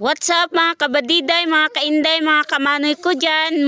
What's up mga kabadiday, mga kainday, mga kamanoy ko dyan.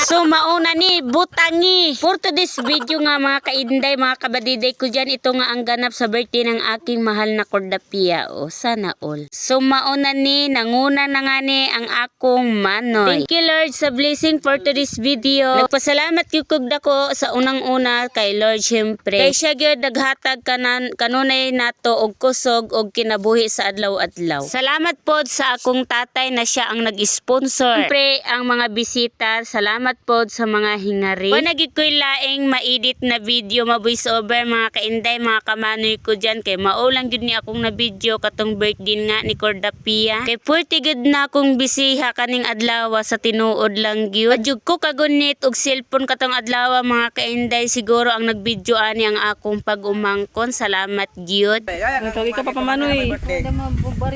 So mauna ni butangi. For today's video nga mga kainday, mga kabadiday ko dyan. Ito nga ang ganap sa birthday ng aking mahal na Cordapia. O sana all. So mauna ni, nanguna na nga ni ang akong manoy. Thank you Lord sa blessing for today's video. Nagpasalamat yukog dako sa unang-una kay Lord syempre. Kay siya gyud naghatag kanunay nato og kusog og kinabuhi sa adlaw-adlaw. Salamat po sa akong tatay na siya ang nag-sponsor. Siyempre, ang mga bisita, salamat po sa mga hingari. O nagig ko'y laing ma-edit na video, ma-voice over mga kainday, mga kamanoy ko dyan. Kay maulang yun ni akong na video katong birthday nga ni Cordapia. Kay purty good na akong bisiha kaning adlawa sa tinuod lang yun. Adjug ko kagunit og cellphone katong adlawa mga kainday. Siguro ang nag-video ani ang akong pag-umangkon. Salamat gyud. Tawag ka pa pamanoy.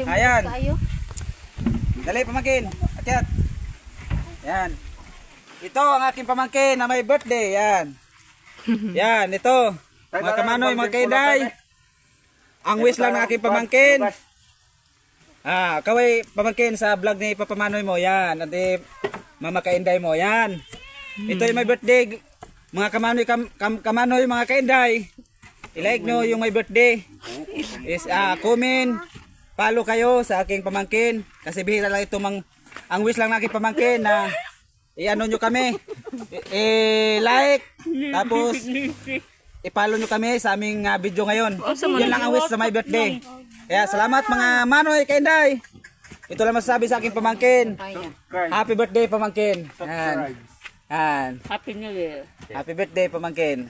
Ayan. Dali pamangkin. Akyat. Yan. Ito ang aking pamangkin na may birthday. Yan. Yan, ito. Mga kamanoy, mga kainday. Ang wish lang ng aking pamangkin. Kaway pamangkin sa vlog ni papamanoy mo. Yan. At mama kainday mo. Yan. Ito yung may birthday. Mga kamanoy, kamanoy, mga kainday. I-like nyo yung may birthday. Is comment. Follow kayo sa aking pamangkin. Kasi bihira lang ito ang wish lang ng aking pamangkin na i-ano nyo kami. I-like. Tapos i-follow nyo kami sa aming video ngayon. Yan lang ang wish sa my birthday. Kaya salamat mga manoy kainday. Ito lang masasabi sa aking pamangkin. Happy birthday pamangkin. Yan. Yan. Happy New Year. Happy birthday pamangkin.